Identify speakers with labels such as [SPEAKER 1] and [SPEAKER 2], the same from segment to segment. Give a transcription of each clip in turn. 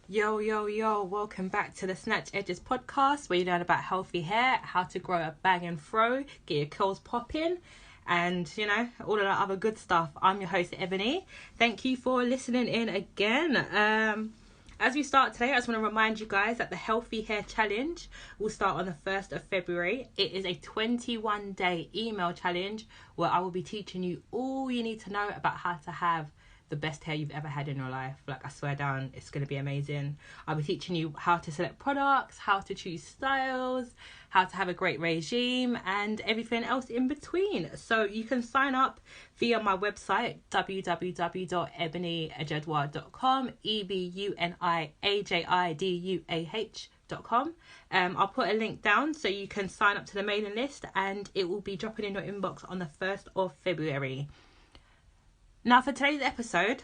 [SPEAKER 1] Yo, yo, yo, welcome back to the Snatched Edges podcast where you learn about healthy hair, how to grow a bang and throw, get your curls popping, and, all of that other good stuff. I'm your host, Ebony. Thank you for listening in again. As we start today, I just want to remind you guys that the Healthy Hair Challenge will start on the 1st of February. It is a 21-day email challenge where I will be teaching you all you need to know about how to have the best hair you've ever had in your life. Like, I swear down, it's going to be amazing. I'll be teaching you how to select products, how to choose styles, how to have a great regime, and everything else in between. So you can sign up via my website, www.ebonyajedwa.com, ebuniajiduah.com. I'll put a link down so you can sign up to the mailing list, and it will be dropping in your inbox on the 1st of February. Now, for today's episode,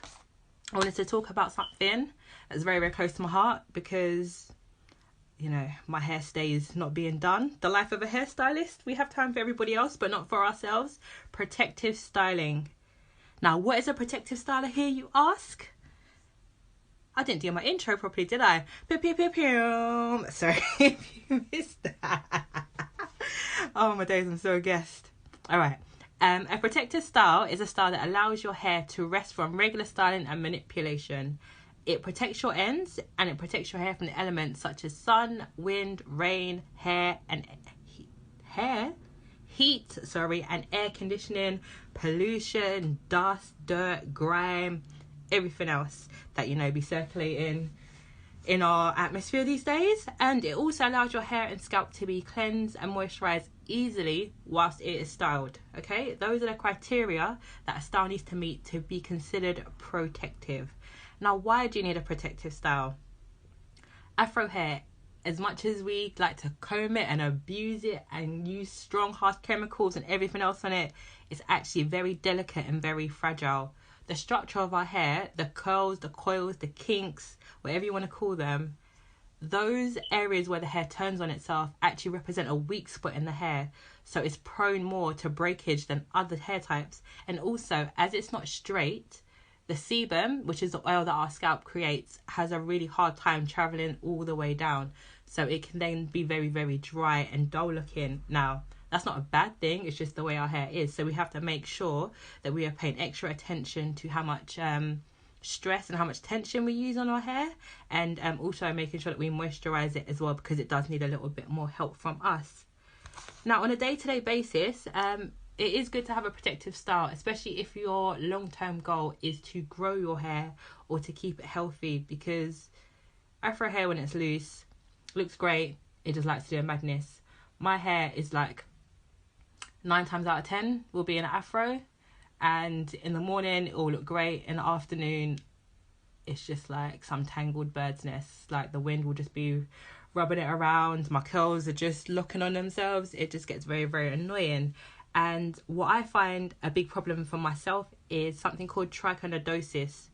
[SPEAKER 1] I wanted to talk about something that's very, very close to my heart because, my hair stays not being done. The life of a hairstylist. We have time for everybody else, but not for ourselves. Protective styling. Now, what is a protective styler here, you ask? I didn't do my intro properly, did I? Sorry if you missed that. Oh, my days, I'm so aghast. All right. A protective style is a style that allows your hair to rest from regular styling and manipulation. It protects your ends and it protects your hair from the elements such as sun, wind, rain, heat, and air conditioning, pollution, dust, dirt, grime, everything else that be circulating in our atmosphere these days. And it also allows your hair and scalp to be cleansed and moisturized easily whilst it is styled. Okay, those are the criteria that a style needs to meet to be considered protective. Now, why do you need a protective style? Afro hair, as much as we like to comb it and abuse it and use strong harsh chemicals and everything else on it, it's actually very delicate and very fragile. The structure of our hair, the curls, the coils, the kinks, whatever you want to call them, those areas where the hair turns on itself actually represent a weak spot in the hair. So it's prone more to breakage than other hair types. And also, as it's not straight, the sebum, which is the oil that our scalp creates, has a really hard time traveling all the way down. So it can then be very, very dry and dull looking. Now, that's not a bad thing. It's just the way our hair is. So we have to make sure that we are paying extra attention to how much stress and how much tension we use on our hair, and also making sure that we moisturize it as well, because it does need a little bit more help from us. Now, on a day-to-day basis, it is good to have a protective style, especially if your long-term goal is to grow your hair or to keep it healthy, because afro hair, when it's loose, looks great. It just likes to do a madness. My hair is like 9 times out of 10 will be an afro, and in the morning it will look great. In the afternoon, it's just like some tangled bird's nest. Like, the wind will just be rubbing it around. My curls are just locking on themselves. It just gets very, very annoying. And what I find a big problem for myself is something called trichonidosis.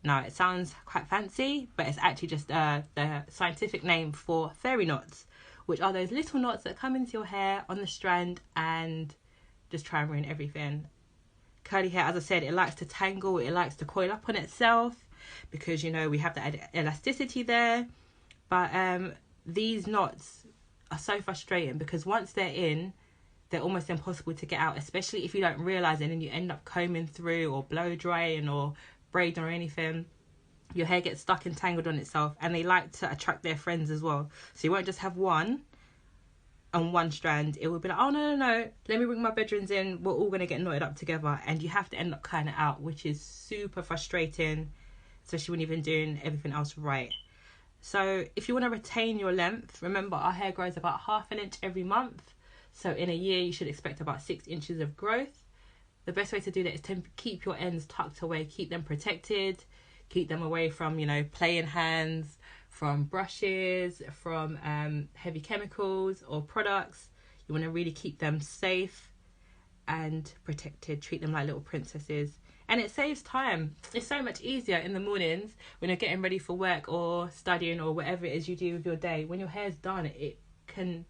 [SPEAKER 1] Now, it sounds quite fancy, but it's actually just the scientific name for fairy knots, which are those little knots that come into your hair on the strand and just try and ruin everything. Curly hair, as I said, it likes to tangle, it likes to coil up on itself because, we have that elasticity there. But these knots are so frustrating because once they're in, they're almost impossible to get out, especially if you don't realise it and then you end up combing through or blow drying or braiding or anything. Your hair gets stuck and tangled on itself, and they like to attract their friends as well. So you won't just have one on one strand. It will be like, oh, no, let me bring my bedrooms in. We're all going to get knotted up together. And you have to end up cutting it out, which is super frustrating, especially when you've been doing everything else right. So if you want to retain your length, remember our hair grows about 1/2 inch every month. So in a year, you should expect about 6 inches of growth. The best way to do that is to keep your ends tucked away, keep them protected, keep them away from, playing hands, from brushes, from heavy chemicals or products. You want to really keep them safe and protected. Treat them like little princesses. And it saves time. It's so much easier in the mornings when you're getting ready for work or studying or whatever it is you do with your day. When your hair's done, it can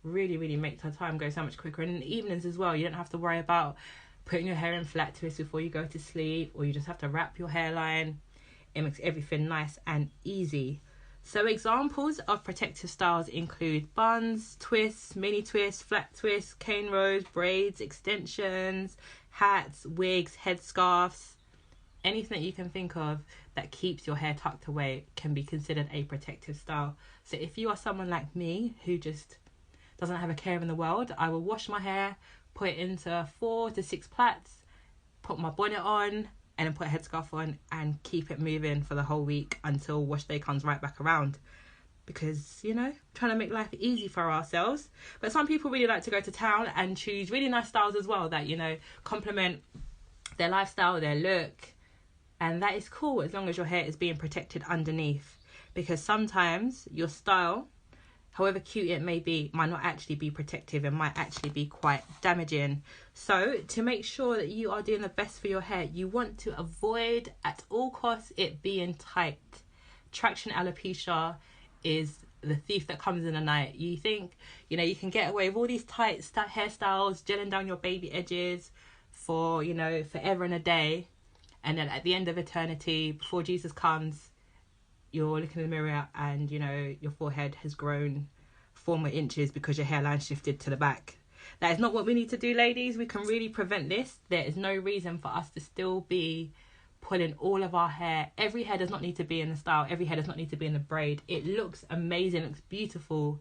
[SPEAKER 1] really, really make the time go so much quicker. And in the evenings as well, you don't have to worry about putting your hair in flat twists before you go to sleep, or you just have to wrap your hairline. It makes everything nice and easy. So examples of protective styles include buns, twists, mini twists, flat twists, cane rows, braids, extensions, hats, wigs, headscarves. Anything that you can think of that keeps your hair tucked away can be considered a protective style. So if you are someone like me who just doesn't have a care in the world, I will wash my hair, put it into 4 to 6 plaits, put my bonnet on, and then put a headscarf on and keep it moving for the whole week until wash day comes right back around. Because, you know, trying to make life easy for ourselves. But some people really like to go to town and choose really nice styles as well that, you know, complement their lifestyle, their look. And that is cool as long as your hair is being protected underneath. Because sometimes your style, however cute it may be, might not actually be protective and might actually be quite damaging. So to make sure that you are doing the best for your hair, you want to avoid at all costs it being tight. Traction alopecia is the thief that comes in the night. You think, you know, you can get away with all these tight hairstyles, gelling down your baby edges for, you know, forever and a day. And then at the end of eternity, before Jesus comes, you're looking in the mirror and, you know, your forehead has grown 4 more inches because your hairline shifted to the back. That is not what we need to do, ladies. We can really prevent this. There is no reason for us to still be pulling all of our hair. Every hair does not need to be in the style. Every hair does not need to be in the braid. It looks amazing, it looks beautiful,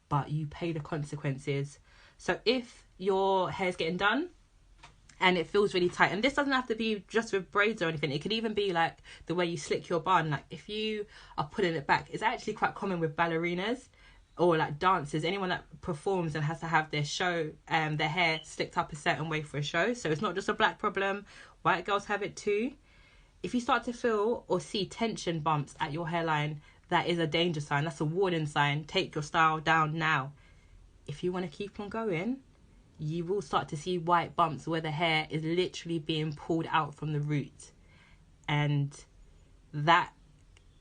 [SPEAKER 1] but you pay the consequences. So if your hair's getting done and it feels really tight, and this doesn't have to be just with braids or anything, it could even be like the way you slick your bun. Like if you are pulling it back, it's actually quite common with ballerinas or like dancers, anyone that performs and has to have their show, their hair slicked up a certain way for a show. So it's not just a black problem, white girls have it too. If you start to feel or see tension bumps at your hairline, that is a danger sign. That's a warning sign. Take your style down now. If you want to keep on going, you will start to see white bumps where the hair is literally being pulled out from the root. And that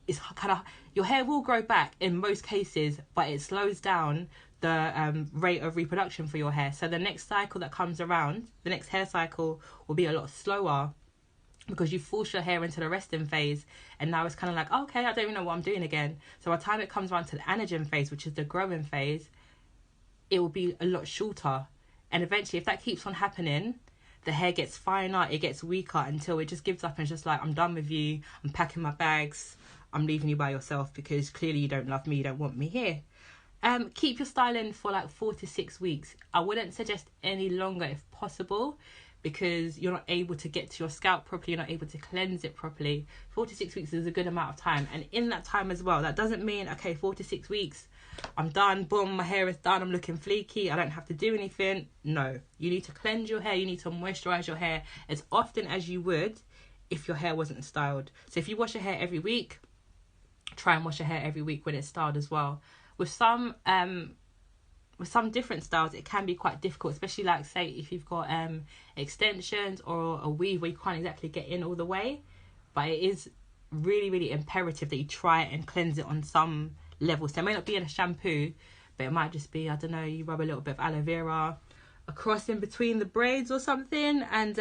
[SPEAKER 1] is kind of, your hair will grow back in most cases, but it slows down the rate of reproduction for your hair. So the next cycle that comes around, the next hair cycle will be a lot slower because you force your hair into the resting phase, and now it's kind of like, oh, okay, I don't even know what I'm doing again. So by the time it comes around to the anagen phase, which is the growing phase, it will be a lot shorter. And eventually, if that keeps on happening, the hair gets finer, it gets weaker until it just gives up and it's just like, I'm done with you, I'm packing my bags, I'm leaving you by yourself because clearly you don't love me, you don't want me here. Keep your styling for like 4 to 6 weeks. I wouldn't suggest any longer if possible, because you're not able to get to your scalp properly, you're not able to cleanse it properly. 4 to 6 weeks is a good amount of time. And in that time as well, that doesn't mean, okay, 4 to 6 weeks, I'm done, boom, my hair is done, I'm looking fleeky, I don't have to do anything. No, you need to cleanse your hair, you need to moisturize your hair as often as you would if your hair wasn't styled. So if you wash your hair every week, try and wash your hair every week when it's styled as well. With some different styles, it can be quite difficult, especially like, say, if you've got extensions or a weave where you can't exactly get in all the way. But it is really, really imperative that you try and cleanse it on some level. So it may not be in a shampoo, but it might just be, I don't know, you rub a little bit of aloe vera across in between the braids or something, and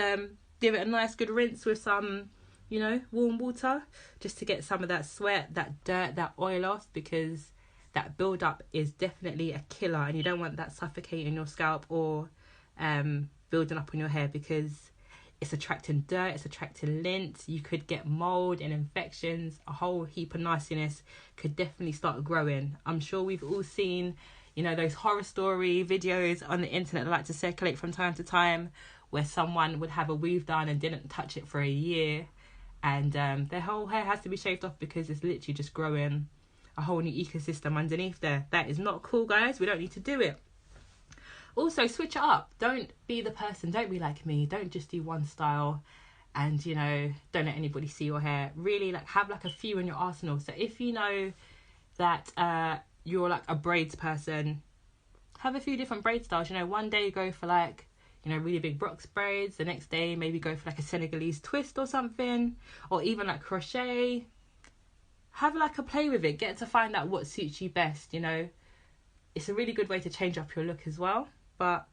[SPEAKER 1] give it a nice good rinse with some, you know, warm water, just to get some of that sweat, that dirt, that oil off, because that build up is definitely a killer, and you don't want that suffocating your scalp or building up on your hair, because it's attracting dirt, it's attracting lint. You could get mold and infections, a whole heap of nastiness could definitely start growing. I'm sure we've all seen, you know, those horror story videos on the internet that like to circulate from time to time, where someone would have a weave done and didn't touch it for a year, and their whole hair has to be shaved off because it's literally just growing a whole new ecosystem underneath there. That is not cool, guys. We don't need to do it. Also, switch it up. Don't be the person, don't be like me, don't just do one style and, you know, don't let anybody see your hair. Really, like, have like a few in your arsenal. So if you know that you're like a braids person, have a few different braid styles. You know, one day go for like, you know, really big Brox braids, the next day maybe go for like a Senegalese twist or something, or even like crochet. Have like a play with it, get to find out what suits you best. You know, it's a really good way to change up your look as well. But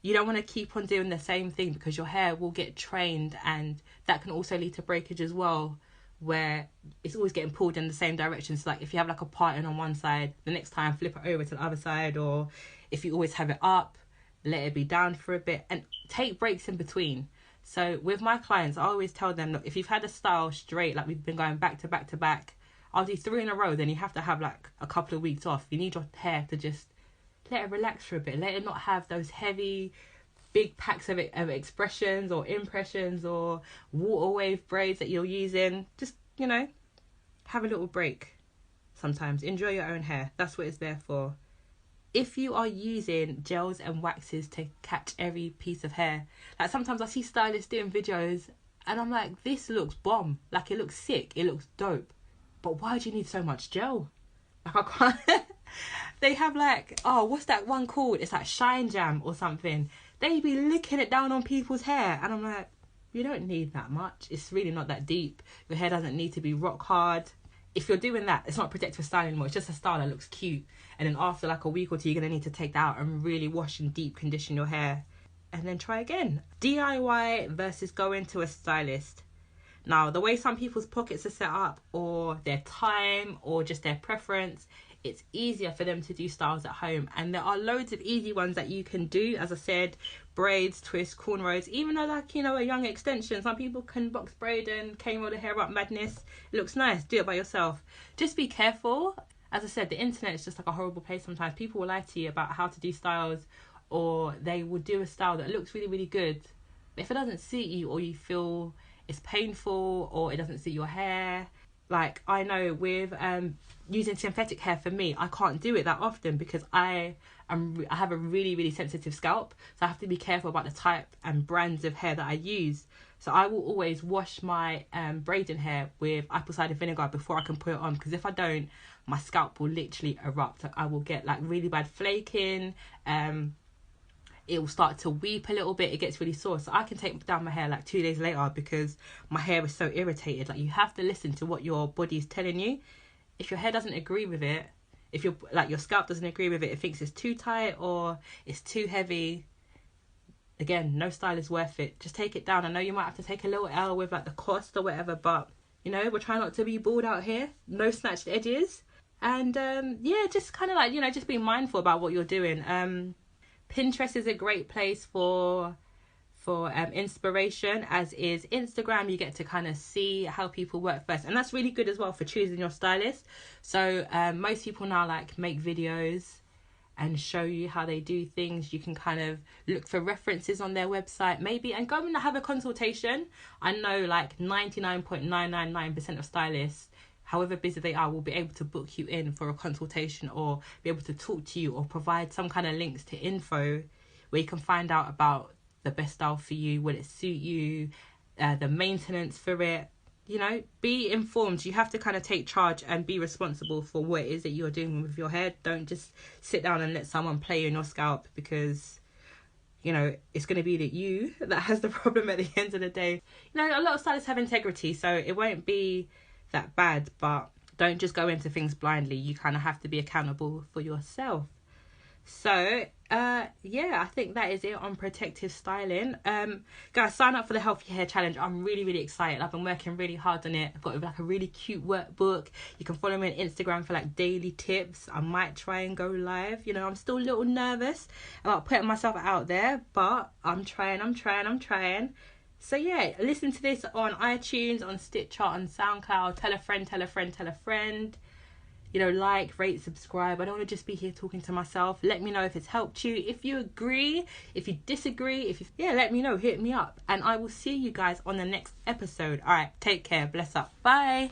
[SPEAKER 1] you don't want to keep on doing the same thing, because your hair will get trained, and that can also lead to breakage as well where it's always getting pulled in the same direction. So like if you have like a parting on one side, the next time flip it over to the other side, or if you always have it up, let it be down for a bit and take breaks in between. So with my clients, I always tell them, look, if you've had a style straight, like we've been going back to back to back, I'll do 3 in a row, then you have to have like a couple of weeks off. You need your hair to just let it relax for a bit. Let it not have those heavy big packs of expressions or impressions or water wave braids that you're using. Just, you know, have a little break sometimes. Enjoy your own hair. That's what it's there for. If you are using gels and waxes to catch every piece of hair, like sometimes I see stylists doing videos and I'm like, this looks bomb. Like it looks sick. It looks dope. But why do you need so much gel? Like I can't. They have like, oh, what's that one called? It's like Shine Jam or something. They be licking it down on people's hair. And I'm like, you don't need that much. It's really not that deep. Your hair doesn't need to be rock hard. If you're doing that, it's not protective style anymore. It's just a style that looks cute. And then after like a week or two, you're going to need to take that out and really wash and deep condition your hair. And then try again. DIY versus going to a stylist. Now, the way some people's pockets are set up, or their time, or just their preference, it's easier for them to do styles at home. And there are loads of easy ones that you can do. As I said, braids, twists, cornrows, even though like, you know, a young extension. Some people can box braid and cane roll the hair up madness. It looks nice. Do it by yourself. Just be careful. As I said, the internet is just like a horrible place sometimes. People will lie to you about how to do styles, or they will do a style that looks really, really good. But if it doesn't suit you, or you feel it's painful, or it doesn't suit your hair, like I know with using synthetic hair, for me, I can't do it that often because I have a really, really sensitive scalp, so I have to be careful about the type and brands of hair that I use. So I will always wash my braiding hair with apple cider vinegar before I can put it on, because if I don't, my scalp will literally erupt. I will get like really bad flaking. It will start to weep a little bit. It gets really sore. So I can take down my hair like 2 days later because my hair is so irritated. Like, you have to listen to what your body is telling you. If your hair doesn't agree with it, if your scalp doesn't agree with it, it thinks it's too tight or it's too heavy, again, no style is worth it. Just take it down. I know you might have to take a little L with like the cost or whatever, but you know, we're trying not to be bald out here. No snatched edges. And yeah, just kind of like, you know, just be mindful about what you're doing. Pinterest is a great place for inspiration, as is Instagram. You get to kind of see how people work first, and that's really good as well for choosing your stylist. So most people now like make videos and show you how they do things. You can kind of look for references on their website maybe and go and have a consultation. I know like 99.999% of stylists, however busy they are, will be able to book you in for a consultation, or be able to talk to you, or provide some kind of links to info where you can find out about the best style for you, will it suit you, the maintenance for it. You know, be informed. You have to kind of take charge and be responsible for what it is that you're doing with your hair. Don't just sit down and let someone play in your scalp, because you know, it's going to be you that has the problem at the end of the day. You know, a lot of stylists have integrity, so it won't be that bad, but don't just go into things blindly. You kind of have to be accountable for yourself. So yeah, I think that is it on protective styling. Guys, sign up for the Healthy Hair Challenge. I'm really, really excited. I've been working really hard on it. I've got like a really cute workbook. You can follow me on Instagram for like daily tips. I might try and go live. You know, I'm still a little nervous about putting myself out there, but I'm trying. So yeah, listen to this on iTunes, on Stitcher, on SoundCloud. Tell a friend. You know, like, rate, subscribe. I don't want to just be here talking to myself. Let me know if it's helped you. If you agree, if you disagree, let me know. Hit me up. And I will see you guys on the next episode. All right, take care. Bless up. Bye.